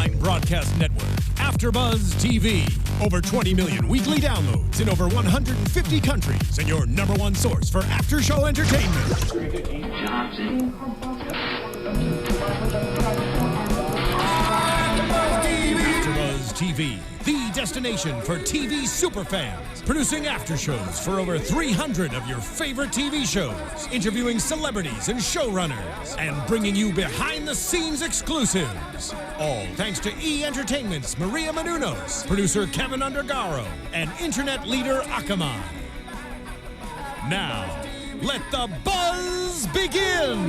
online broadcast network, Afterbuzz TV. Over 20 million weekly downloads in over 150 countries, and your number one source for after-show entertainment. Afterbuzz TV, the destination for TV superfans. Producing aftershows for over 300 of your favorite TV shows, interviewing celebrities and showrunners, and bringing you behind-the-scenes exclusives. All thanks to E! Entertainment's Maria Menounos, producer Kevin Undergaro, and internet leader Akamai. Now, let the buzz begin!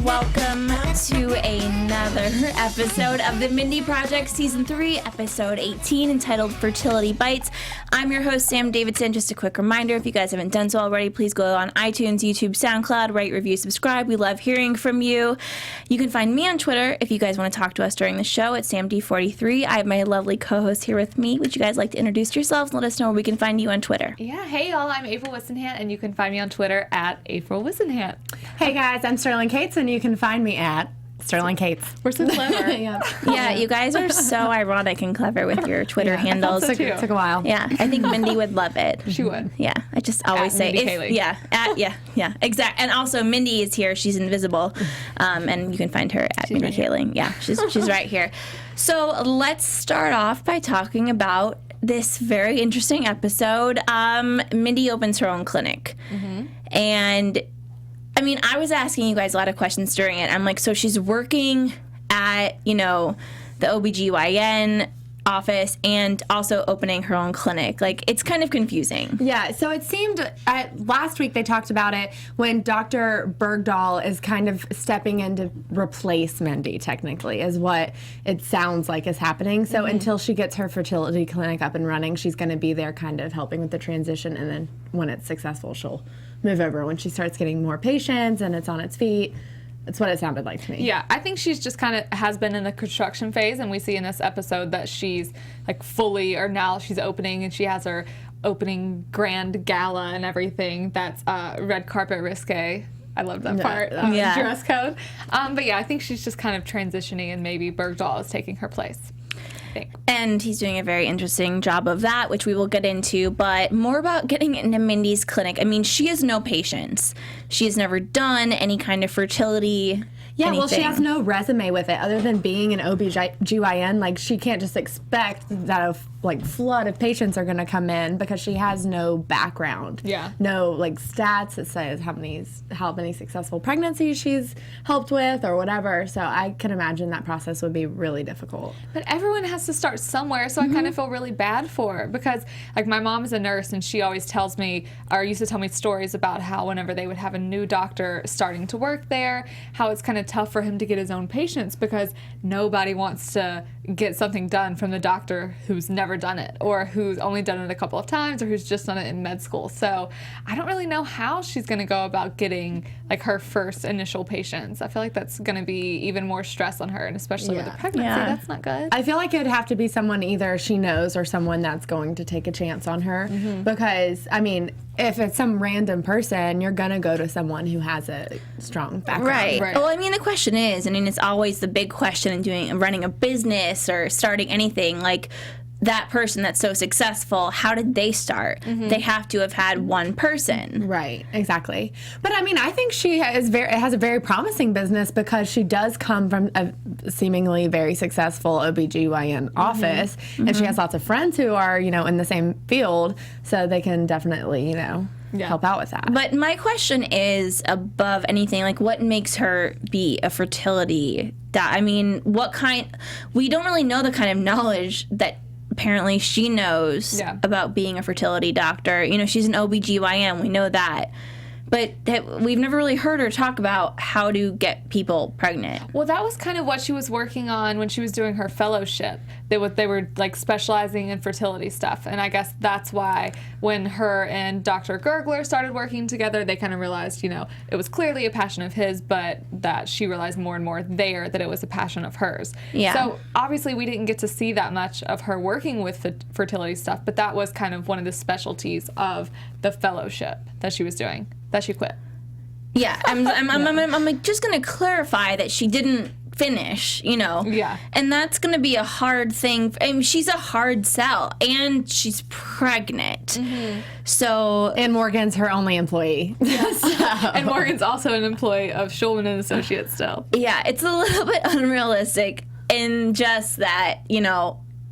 Welcome to another episode of the Mindy Project Season 3, Episode 18, entitled Fertility Bites. I'm your host, Sam Davidson. Just a quick reminder, if you guys haven't done so already, please go on iTunes, YouTube, SoundCloud, rate, review, subscribe. We love hearing from you. You can find me on Twitter if you guys want to talk to us during the show at SamD43. I have my lovely co-host here with me. Would you guys like to introduce yourselves and let us know where we can find you on Twitter? Yeah, hey y'all, I'm April Whisenhant, and you can find me on Twitter at April Whisenhant. Hey guys, I'm Sterling Cates, and you can find me at Sterling Cates. We're so clever. Yeah, you guys are so ironic and clever with your Twitter handles. so It took a while. Yeah, I think Mindy would love it. She would. Yeah, I just always At say, Mindy Kaling. yeah, exactly. And also, Mindy is here. She's invisible, and you can find her at Mindy Kaling. Yeah, she's right here. So let's start off by talking about this very interesting episode. Mindy opens her own clinic, and I mean, I was asking you guys a lot of questions during it. I'm like, so she's working at, the OBGYN office and also opening her own clinic. Like, it's kind of confusing. Yeah, so it seemed, last week they talked about it when Dr. Bergdahl is kind of stepping in to replace Mindy, technically, is what it sounds like is happening. So until she gets her fertility clinic up and running, she's going to be there kind of helping with the transition, and then when it's successful, she'll move over when she starts getting more patients and it's on its feet. That's what it sounded like to me. Yeah, I think she's just kind of has been in the construction phase, and we see in this episode that she's like fully, or now she's opening, and she has her opening grand gala and everything. That's red carpet risque. I love that part. Dress code. But yeah, I think she's just kind of transitioning, and maybe Bergdahl is taking her place. And he's doing a very interesting job of that, which we will get into, but more about getting into Mindy's clinic. I mean, she has no patience. She has never done any kind of fertility anything. Well, she has no resume with it other than being an OBGYN. Like, she can't just expect that a flood of patients are going to come in because she has no background. Yeah. No, stats that says how many successful pregnancies she's helped with or whatever. So I can imagine that process would be really difficult. But everyone has to start somewhere, so I kind of feel really bad for her because, my mom is a nurse, and she always tells me, or used to tell me stories about how whenever they would have a new doctor starting to work there, how it's kind of tough for him to get his own patients because nobody wants to get something done from the doctor who's never done it, or who's only done it a couple of times, or who's just done it in med school. So I don't really know how she's going to go about getting her first initial patients. I feel like that's going to be even more stress on her, and especially with the pregnancy. That's not good. I feel like it'd have to be someone either she knows or someone that's going to take a chance on her because, I mean, if it's some random person, you're going to go to someone who has a strong background. Right. Well, I mean, the question is, it's always the big question in running a business or starting anything, that person that's so successful, how did they start? They have to have had one person. Right, exactly. But I mean, I think she has a very promising business because she does come from a seemingly very successful OBGYN office, and she has lots of friends who are, in the same field, so they can definitely, help out with that. But my question is, above anything, what makes her be a fertility I mean, we don't really know the kind of knowledge that apparently she knows about being a fertility doctor. She's an OBGYN, we know that. But we've never really heard her talk about how to get people pregnant. Well, that was kind of what she was working on when she was doing her fellowship. They were specializing in fertility stuff. And I guess that's why when her and Dr. Gergler started working together, they kind of realized, it was clearly a passion of his, but that she realized more and more there that it was a passion of hers. Yeah. So obviously we didn't get to see that much of her working with fertility stuff, but that was kind of one of the specialties of the fellowship that she was doing. That she quit. Yeah, I'm like, just going to clarify that she didn't finish, Yeah. And that's going to be a hard thing. I mean, she's a hard sell, and she's pregnant. So... And Morgan's her only employee. And Morgan's also an employee of Schulman and Associates still. Yeah, it's a little bit unrealistic in just that,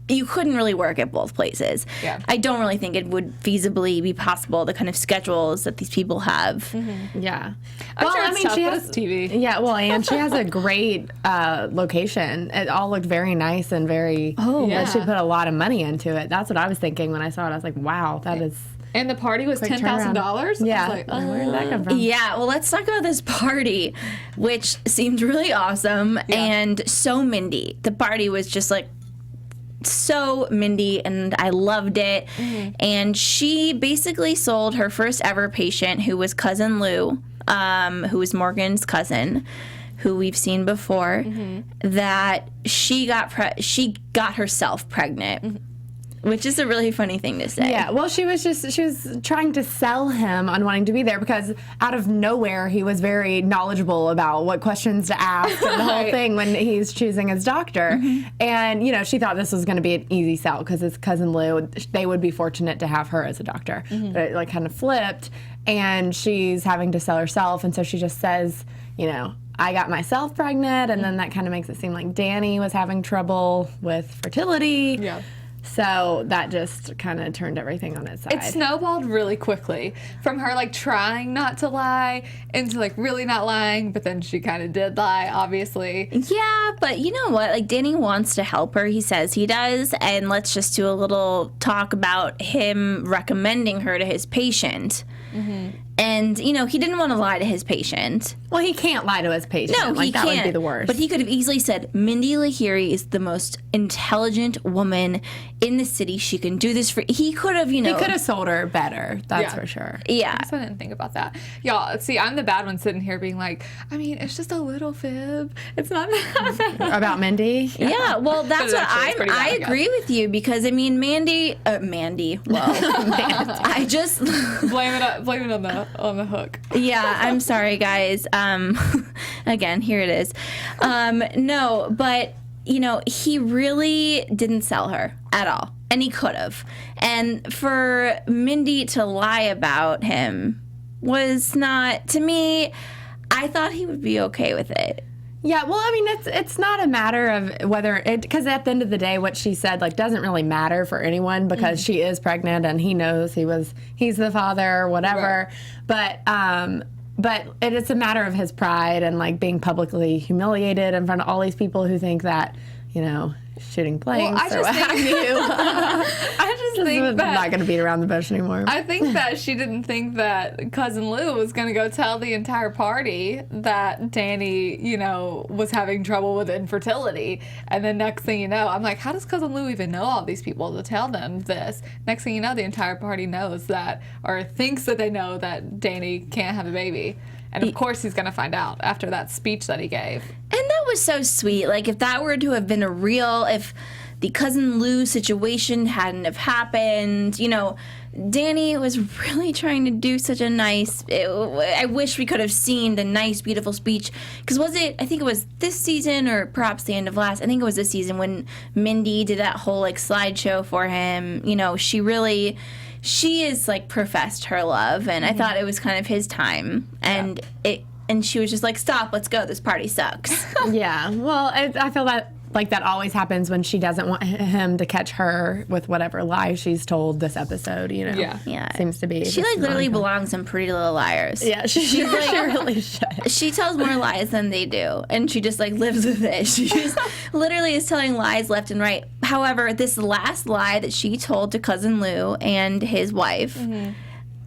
you couldn't really work at both places. Yeah. I don't really think it would feasibly be possible, the kind of schedules that these people have. Yeah. I'm sure it's tough, but it's TV. Yeah, well, and she has a great location. It all looked very nice and very... yeah. She put a lot of money into it. That's what I was thinking when I saw it. I was like, wow, that is... And the party was $10,000? Yeah. I was like, Where did that come from? Yeah, well, let's talk about this party, which seemed really awesome and so Mindy. The party was just like so Mindy, and I loved it. And she basically sold her first ever patient, who was Cousin Lou, who was Morgan's cousin, who we've seen before, that she got herself pregnant. Which is a really funny thing to say. Yeah, well, she was trying to sell him on wanting to be there because out of nowhere he was very knowledgeable about what questions to ask and the whole thing when he's choosing his doctor. And, she thought this was going to be an easy sell because his cousin Lou, they would be fortunate to have her as a doctor. But it kind of flipped, and she's having to sell herself, and so she just says, I got myself pregnant, and then that kind of makes it seem like Danny was having trouble with fertility. Yeah. So that just kind of turned everything on its side. It snowballed really quickly from her trying not to lie into really not lying, but then she kind of did lie, obviously. Yeah, but you know what? Danny wants to help her. He says he does. And let's just do a little talk about him recommending her to his patient. And, he didn't want to lie to his patient. Well, he can't lie to his patient. No, he that can't. Would be the worst. But he could have easily said, Mindy Lahiri is the most intelligent woman in the city. She can do this for... He could have, He could have sold her better. That's for sure. Yeah. I guess I didn't think about that. Y'all, see, I'm the bad one sitting here being like, it's just a little fib. It's not that bad. About Mindy? Yeah, well, that's what I agree with you because, Mandy... well, I just... Blame it on the hook. Yeah, I'm sorry, guys. Again, here it is. No, but, he really didn't sell her at all. And he could have. And for Mindy to lie about him was not, to me, I thought he would be okay with it. Yeah, well, it's not a matter of whether because at the end of the day, what she said doesn't really matter for anyone because she is pregnant and he knows he's the father or whatever. Right. But it's a matter of his pride and being publicly humiliated in front of all these people who think that shooting blanks or what have you. I just think that I'm not going to beat around the bush anymore. I think that she didn't think that Cousin Lou was going to go tell the entire party that Danny, was having trouble with infertility. And then next thing you know, I'm like, how does Cousin Lou even know all these people to tell them this? Next thing you know, the entire party knows that, or thinks that they know that Danny can't have a baby. And of course he's going to find out after that speech that he gave. And that was so sweet. If that were to have been if the Cousin Lou situation hadn't have happened, Danny was really trying to do such a nice, I wish we could have seen the nice, beautiful speech. Because I think it was this season or perhaps the end of last, I think it was this season when Mindy did that whole slideshow for him. She is professed her love, and I thought it was kind of his time, and she was just like, "Stop, let's go. This party sucks." Yeah, well, I feel that that always happens when she doesn't want him to catch her with whatever lie she's told this episode. Yeah, seems to be. She literally belongs in Pretty Little Liars. Yeah, she really should. She tells more lies than they do, and she just lives with it. She just literally is telling lies left and right. However, this last lie that she told to Cousin Lou and his wife,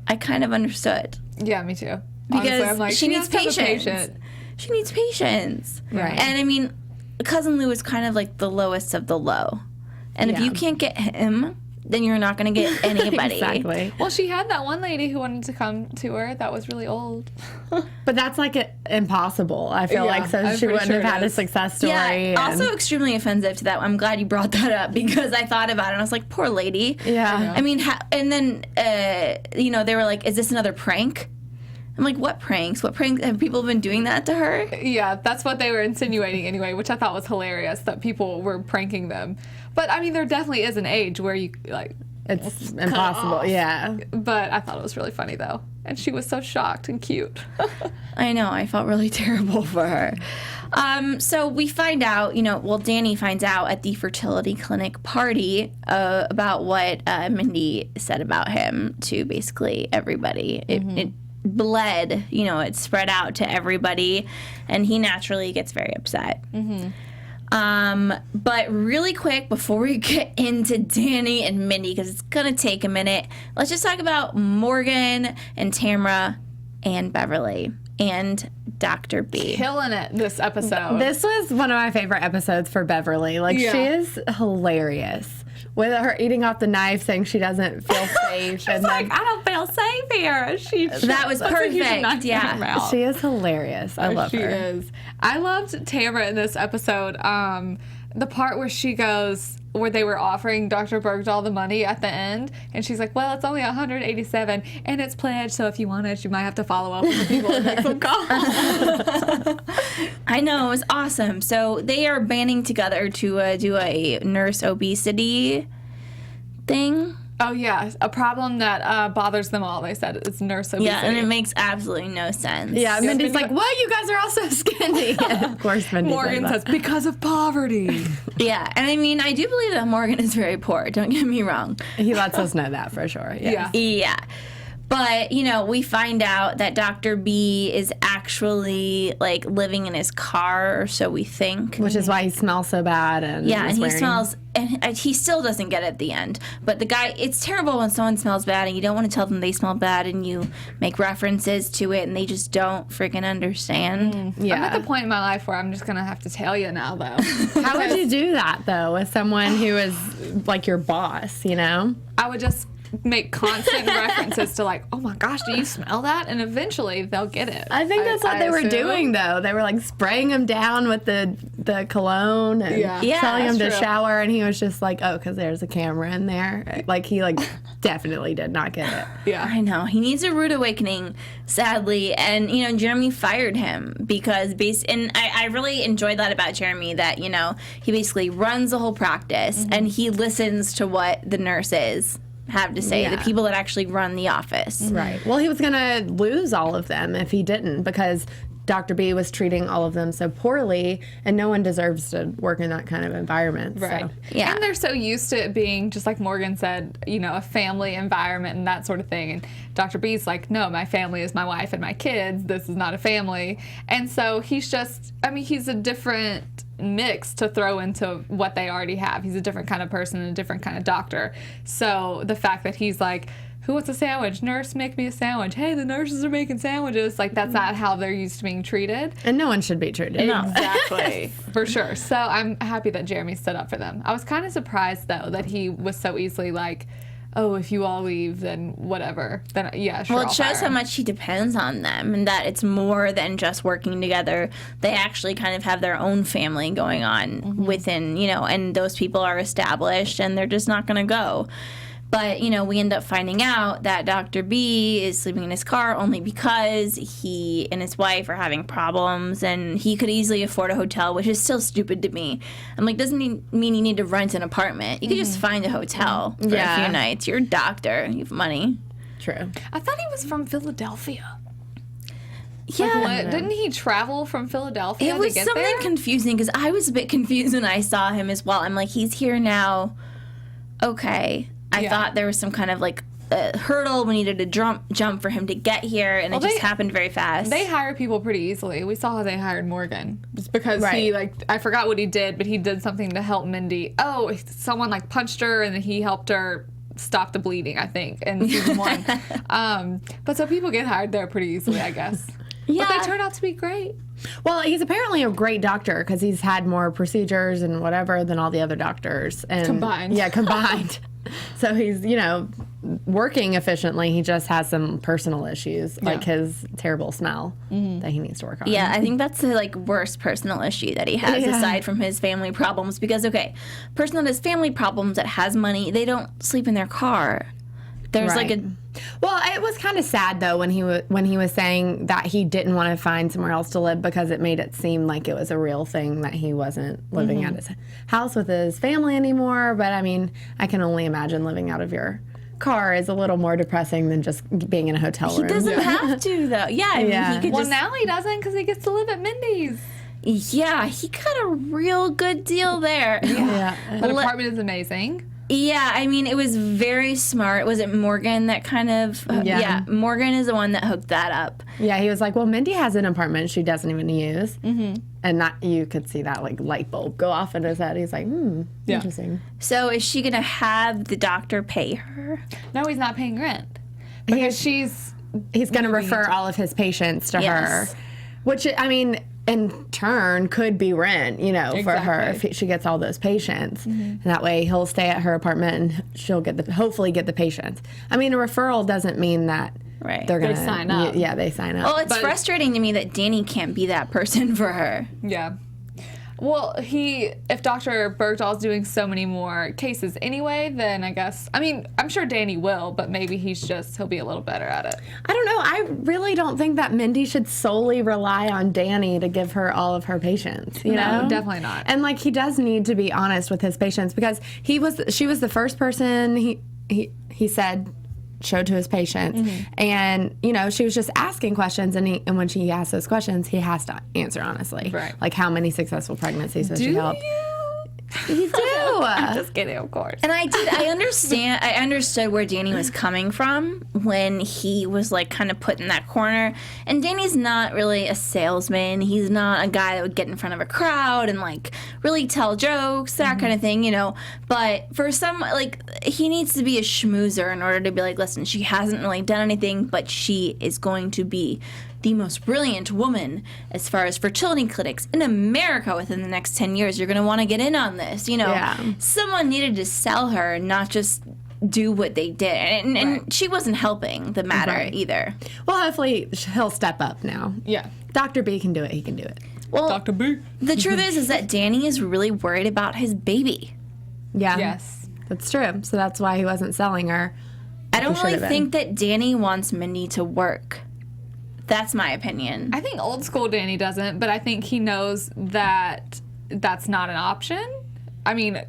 I kind of understood. Yeah, me too. Because honestly, I'm like, she needs patience. She needs patience. Right. And Cousin Lou is kind of the lowest of the low. And if you can't get him, then you're not going to get anybody. Exactly. Well, she had that one lady who wanted to come to her that was really old. But that's impossible. I feel so she wouldn't have had a success story. Yeah, also extremely offensive to that. I'm glad you brought that up because I thought about it and I was like, poor lady. Yeah. And then, they were like, is this another prank? I'm like, what pranks? What pranks? Have people been doing that to her? Yeah, that's what they were insinuating anyway, which I thought was hilarious, that people were pranking them. But, I mean, there definitely is an age where you, like... It's impossible, yeah. But I thought it was really funny, though. And she was so shocked and cute. I know. I felt really terrible for her. So we find out, Danny finds out at the fertility clinic party about what Mindy said about him to basically everybody. It bled, it spread out to everybody, and he naturally gets very upset. But really quick, before we get into Danny and Mindy, because it's going to take a minute, let's just talk about Morgan and Tamra and Beverly and Dr. B. Killing it this episode. This was one of my favorite episodes for Beverly. Like, she is hilarious. With her eating off the knife, saying she doesn't feel safe. She's like, I don't feel safe here. That was perfect. Yeah. She is hilarious. I love her. She is. I loved Tamra in this episode. The part where she goes, where they were offering Dr. Bergdahl the money at the end, and she's like, well, it's only $187, and it's pledged, so if you want it, you might have to follow up with the people and make some calls. I know, it was awesome. So they are banding together to do a nurse obesity thing. Oh, yeah. A problem that bothers them all, they said. It's nurse obesity. Yeah, and it makes absolutely no sense. Yeah, Mindy's like, what? You guys are all so skinny. And of course, Mindy Morgan says, because of poverty. Yeah, and I mean, I do believe that Morgan is very poor. Don't get me wrong. He lets us know that for sure. Yeah. Yeah. But, we find out that Dr. B is actually, like, living in his car, or so we think. Which is why he smells so bad. And he smells, and he still doesn't get it at the end. But the guy, it's terrible when someone smells bad, and you don't want to tell them they smell bad, and you make references to it, and they just don't freaking understand. Yeah. I'm at the point in my life where I'm just going to have to tell you now, though. How would you do that, though, with someone who is, like, your boss, I would just make constant references to, like, oh my gosh, do you smell that? And eventually they'll get it. I think that's what they were doing, though. They were, like, spraying him down with the cologne and telling him to shower, and he was just like, oh, because there's a camera in there. Like, he, definitely did not get it. Yeah. I know. He needs a rude awakening, sadly. And, Jeremy fired him because and I really enjoyed that about Jeremy, that, he basically runs the whole practice and he listens to what the nurses have to say, the people that actually run the office. Right. Well, he was going to lose all of them if he didn't, because Dr. B was treating all of them so poorly, and no one deserves to work in that kind of environment. Right. So. Yeah. And they're so used to it being, just like Morgan said, a family environment and that sort of thing. And Dr. B's like, no, my family is my wife and my kids. This is not a family. And so he's just, he's a different mix to throw into what they already have. He's a different kind of person and a different kind of doctor. So the fact that he's like, who wants a sandwich? Nurse, make me a sandwich. Hey, the nurses are making sandwiches. Like, that's not how they're used to being treated. And no one should be treated. No. Exactly. For sure. So I'm happy that Jeremy stood up for them. I was kind of surprised, though, that he was so easily like, oh, if you all leave, then whatever. Then, yeah, sure. Well, it I'll shows fire how much he depends on them, and that it's more than just working together. They actually kind of have their own family going on within, and those people are established, and they're just not going to go. But, we end up finding out that Dr. B is sleeping in his car only because he and his wife are having problems, and he could easily afford a hotel, which is still stupid to me. I'm like, doesn't mean you need to rent an apartment. You could just find a hotel for a few nights. You're a doctor. You have money. True. I thought he was from Philadelphia. Yeah. Didn't he travel from Philadelphia It was to get something there? confusing because I was a bit confused when I saw him as well. I'm like, he's here now. Okay. I thought there was some kind of hurdle we needed to jump for him to get here, and it just happened very fast. They hire people pretty easily. We saw how they hired Morgan. Just because he, I forgot what he did, but he did something to help Mindy. Oh, someone punched her, and then he helped her stop the bleeding, I think, in season 1. But so people get hired there pretty easily, I guess. Yeah. But they turned out to be great. Well, he's apparently a great doctor because he's had more procedures and whatever than all the other doctors. And Combined. Yeah, combined. So he's, working efficiently. He just has some personal issues, like his terrible smell that he needs to work on. Yeah, I think that's the worst personal issue that he has aside from his family problems. Because, person that has family problems that has money, they don't sleep in their car. There's Well, it was kind of sad though when he was saying that he didn't want to find somewhere else to live because it made it seem like it was a real thing that he wasn't living at his house with his family anymore. But I mean, I can only imagine living out of your car is a little more depressing than just being in a hotel room. He doesn't have to though. Yeah, I mean, he could Well, just. now he doesn't because he gets to live at Mindy's. Yeah, he got a real good deal there. That apartment is amazing. Yeah, I mean, it was very smart. Was it Morgan that kind of... Yeah. Morgan is the one that hooked that up. Yeah, he was like, well, Mindy has an apartment she doesn't even use. Mm-hmm. And you could see that, like, light bulb go off in his head. He's like, interesting. So is she going to have the doctor pay her? No, he's not paying rent. Because He's going to refer all of his patients to Yes. her. Which, I mean, in turn, could be rent, for her if she gets all those patients. Mm-hmm. And that way he'll stay at her apartment and she'll hopefully get the patients. I mean, a referral doesn't mean that they're going to sign up. Yeah, they sign up. Well, it's frustrating to me that Danny can't be that person for her. Yeah. Well, if Dr. Bergdahl's doing so many more cases anyway, then I guess, I mean, I'm sure Danny will, but maybe he'll be a little better at it. I don't know. I really don't think that Mindy should solely rely on Danny to give her all of her patients, you know? No, definitely not. And, like, he does need to be honest with his patients because she was the first person he said showed to his patients. Mm-hmm. And, she was just asking questions, and when she asks those questions, he has to answer honestly. Right. Like, how many successful pregnancies has she helped? You do. I'm just kidding, of course. And I understood where Danny was coming from when he was like kind of put in that corner. And Danny's not really a salesman. He's not a guy that would get in front of a crowd and like really tell jokes, that kind of thing, But for some, like, he needs to be a schmoozer in order to be like, listen, she hasn't really done anything, but she is going to be the most brilliant woman as far as fertility clinics in America within the next 10 years. You're going to want to get in on this. Someone needed to sell her, not just do what they did. And she wasn't helping the matter either. Well, hopefully he'll step up now. Yeah. Dr. B can do it. He can do it. Well, Dr. B. The truth is that Danny is really worried about his baby. Yeah. Yes. That's true. So that's why he wasn't selling her. I don't really think that Danny wants Mindy to work. That's my opinion. I think old school Danny doesn't, but I think he knows that that's not an option. I mean,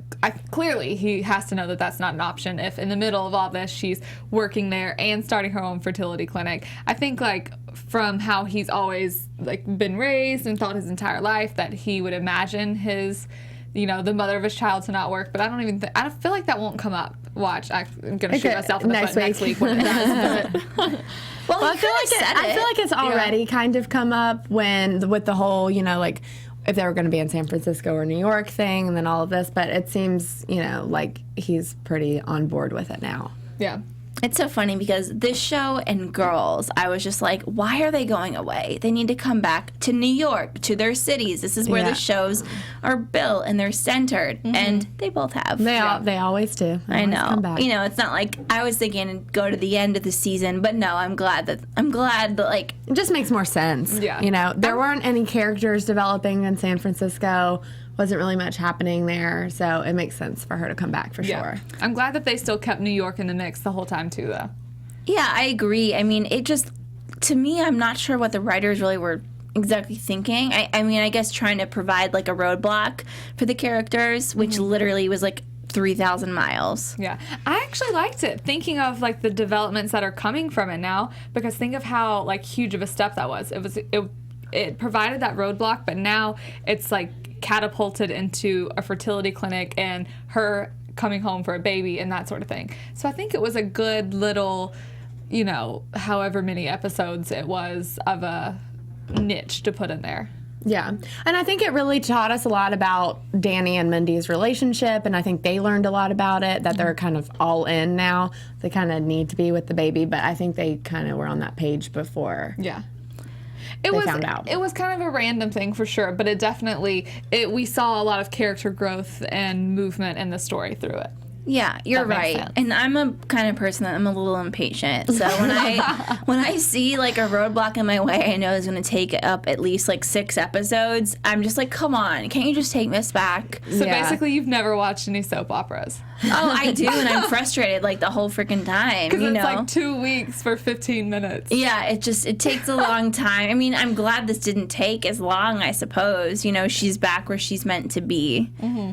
clearly he has to know that that's not an option if in the middle of all this she's working there and starting her own fertility clinic. I think, like, from how he's always, like, been raised and thought his entire life that he would imagine his, the mother of his child to not work, but I don't feel like that won't come up. Watch, I'm going to shoot myself in the foot next week when it does. But Well, I feel like it's already kind of come up with the whole, like if they were going to be in San Francisco or New York thing and then all of this, but it seems, like he's pretty on board with it now. Yeah. It's so funny because this show and Girls, I was just like, why are they going away? They need to come back to New York, to their cities. This is where the shows are built and they're centered. Mm-hmm. And they both have. They always do. I know. Come back. It's not like I was thinking go to the end of the season, but no, I'm glad that like it just makes more sense. Yeah. There weren't any characters developing in San Francisco. Wasn't really much happening there, so it makes sense for her to come back for sure. I'm glad that they still kept New York in the mix the whole time too, though. Yeah, I agree. I mean, to me, I'm not sure what the writers really were exactly thinking. I mean, I guess trying to provide like a roadblock for the characters, which literally was like 3,000 miles. Yeah. I actually liked it, thinking of like the developments that are coming from it now, because think of how like huge of a step that was. It provided that roadblock, but now it's like catapulted into a fertility clinic and her coming home for a baby and that sort of thing. So I think it was a good little, however many episodes it was of a niche to put in there. Yeah. And I think it really taught us a lot about Danny and Mindy's relationship, and I think they learned a lot about it, that they're kind of all in now. They kind of need to be with the baby, but I think they kind of were on that page before. Yeah. Found out. It was kind of a random thing for sure, but we saw a lot of character growth and movement in the story through it. Yeah, you're That makes right. sense. And I'm a kind of person that I'm a little impatient. So when I see like a roadblock in my way I know is going to take up at least like 6 episodes, I'm just like, come on, can't you just take this back? So Yeah. basically, you've never watched any soap operas. Oh, I do, and I'm frustrated like the whole freaking time. Because You it's know? like 2 weeks for 15 minutes. Yeah, it takes a long time. I mean, I'm glad this didn't take as long, I suppose. You know, she's back where she's meant to be. Mm-hmm.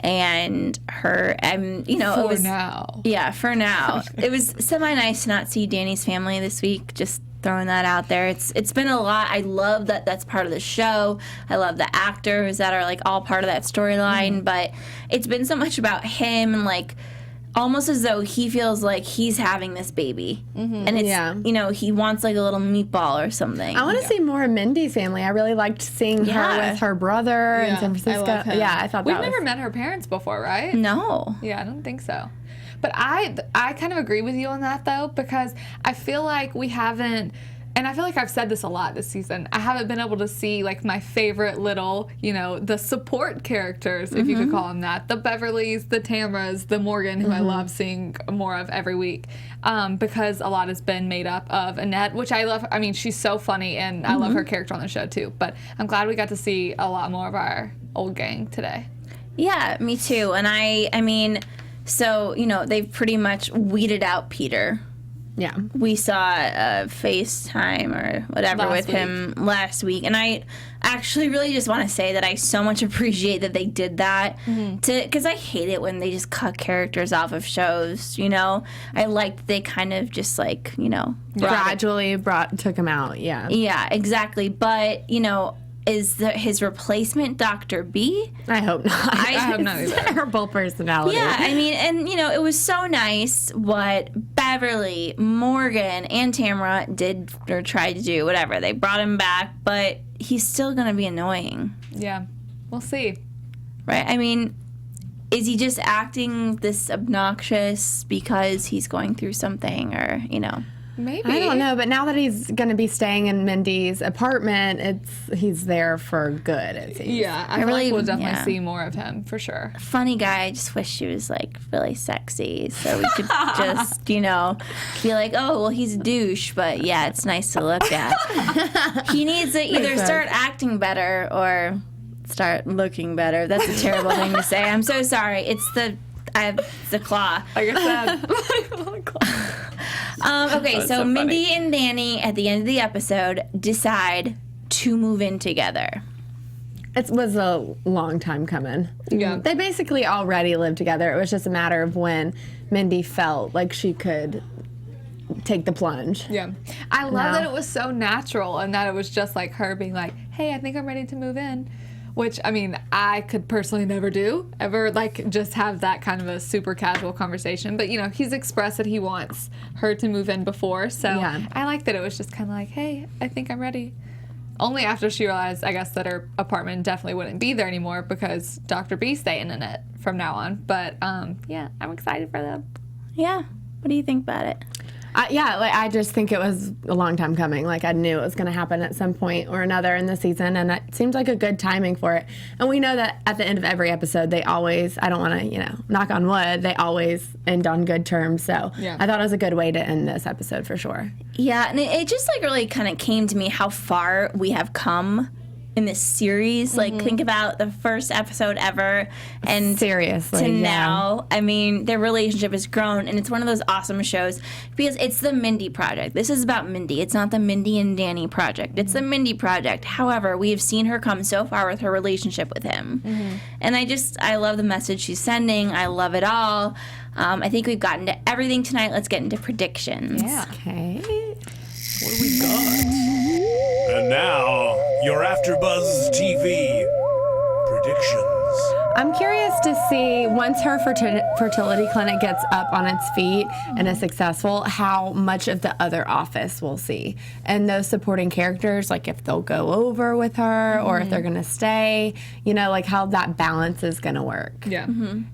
And it For was, now. yeah, for now. It was semi-nice to not see Danny's family this week, just throwing that out there. It's been a lot. I love that that's part of the show. I love the actors that are, like, all part of that storyline. But it's been so much about him and, like, almost as though he feels like he's having this baby. And it's, he wants, like, a little meatball or something. I want to see more of Mindy's family. I really liked seeing her with her brother in San Francisco. I love him. Yeah, I thought We've that never was... met her parents before, right? No. Yeah, I don't think so. But I kind of agree with you on that, though, because I feel like we haven't, and I feel like I've said this a lot this season, I haven't been able to see, like, my favorite little, the support characters, if you could call them that. The Beverlys, the Tamras, the Morgan, who I love seeing more of every week, because a lot has been made up of Annette, which I love. I mean, she's so funny, and I love her character on the show, too. But I'm glad we got to see a lot more of our old gang today. Yeah, me too. And I mean, so, they've pretty much weeded out Peter. Yeah. We saw a FaceTime or whatever Last with him last week. And I actually really just want to say that I so much appreciate that they did that. Because I hate it when they just cut characters off of shows, I like that they kind of just like, Gradually took him out, yeah. Yeah, exactly. But, is his replacement Dr. B? I hope not. I hope not either. Terrible personality. Yeah, I mean, and, it was so nice what Beverly, Morgan, and Tamara did or tried to do, whatever. They brought him back, but he's still going to be annoying. Yeah, we'll see. Right? I mean, is he just acting this obnoxious because he's going through something or, Maybe. I don't know, but now that he's going to be staying in Mindy's apartment, he's there for good, it seems. Yeah, I feel really- like we'll definitely yeah. see more of him for sure. Funny guy. I just wish he was, like, really sexy so we could just, be like, oh, well, he's a douche, but, yeah, it's nice to look at. He needs to either start acting better or start looking better. That's a terrible thing to say. I'm so sorry. It's the claw. Like I said. Okay, so so Mindy and Danny, at the end of the episode, decide to move in together. It was a long time coming. Yeah. They basically already lived together. It was just a matter of when Mindy felt like she could take the plunge. Yeah. I love No. that it was so natural and that it was just like her being like, hey, I think I'm ready to move in. Which, I mean, I could personally never do. Ever, like, just have that kind of a super casual conversation. But, he's expressed that he wants her to move in before. So Yeah. I like that it was just kind of like, hey, I think I'm ready. Only after she realized, I guess, that her apartment definitely wouldn't be there anymore because Dr. B's staying in it from now on. But, yeah, I'm excited for them. Yeah. What do you think about it? I just think it was a long time coming. Like, I knew it was going to happen at some point or another in the season, and it seemed like a good timing for it. And we know that at the end of every episode, they always, I don't want to, knock on wood, they always end on good terms. So Yeah. I thought it was a good way to end this episode for sure. Yeah, and it just, like, really kind of came to me how far we have come in this series. Like, think about the first episode ever and Seriously, to yeah. now. I mean, their relationship has grown, and it's one of those awesome shows because it's the Mindy Project. This is about Mindy. It's not the Mindy and Danny Project. It's the Mindy Project. However, we have seen her come so far with her relationship with him. And I love the message she's sending. I love it all. I think we've gotten to everything tonight. Let's get into predictions. Yeah. Okay. What do we got? And now, your Afterbuzz TV predictions. I'm curious to see, once her fertility clinic gets up on its feet and is successful, how much of the other office we'll see. And those supporting characters, like if they'll go over with her or if they're going to stay, like how that balance is going to work. Yeah.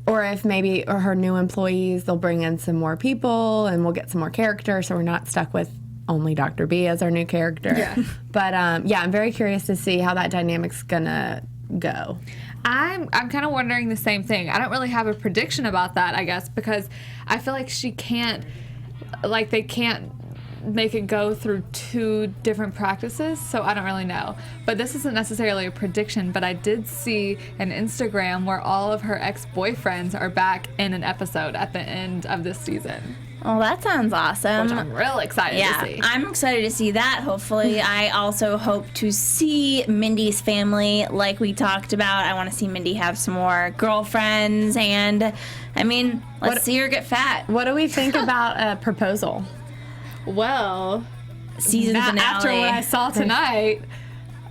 Or if maybe her new employees, they'll bring in some more people and we'll get some more characters so we're not stuck with only Dr. B as our new character. Yeah. But I'm very curious to see how that dynamic's going to go. I'm kind of wondering the same thing. I don't really have a prediction about that, I guess, because I feel like she can't, like, they can't make it go through 2 different practices, so I don't really know. But this isn't necessarily a prediction, but I did see an Instagram where all of her ex-boyfriends are back in an episode at the end of this season. Well, that sounds awesome. Which I'm real excited to see. I'm excited to see that, hopefully. I also hope to see Mindy's family like we talked about. I want to see Mindy have some more girlfriends, and, I mean, let's see her get fat. What do we think about a proposal? Well, Season finale. after what I saw tonight,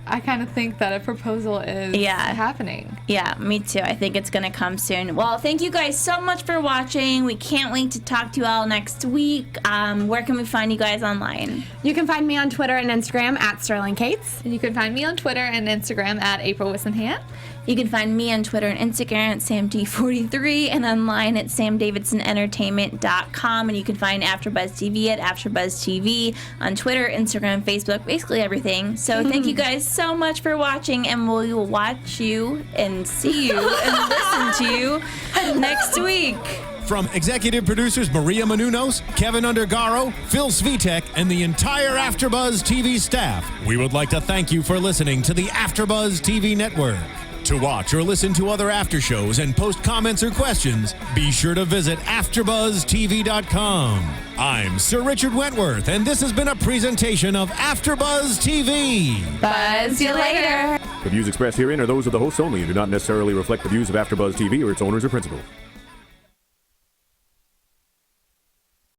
I kind of think that a proposal is happening. Yeah, me too. I think it's going to come soon. Well, thank you guys so much for watching. We can't wait to talk to you all next week. Where can we find you guys online? You can find me on Twitter and Instagram at Sterling Cates. And you can find me on Twitter and Instagram at April Whisenhant. You can find me on Twitter and Instagram at SamD43 and online at SamDavidsonEntertainment.com. And you can find Afterbuzz TV at Afterbuzz TV on Twitter, Instagram, Facebook, basically everything. So thank you guys so much for watching, and we will watch you and see you and listen to you next week. From executive producers Maria Menounos, Kevin Undergaro, Phil Svitek, and the entire Afterbuzz TV staff, we would like to thank you for listening to the Afterbuzz TV network. To watch or listen to other after shows and post comments or questions, be sure to visit AfterbuzZTV.com. I'm Sir Richard Wentworth, and this has been a presentation of Afterbuzz TV. Buzz you later. The views expressed herein are those of the hosts only and do not necessarily reflect the views of AfterBuzz TV or its owners or principals.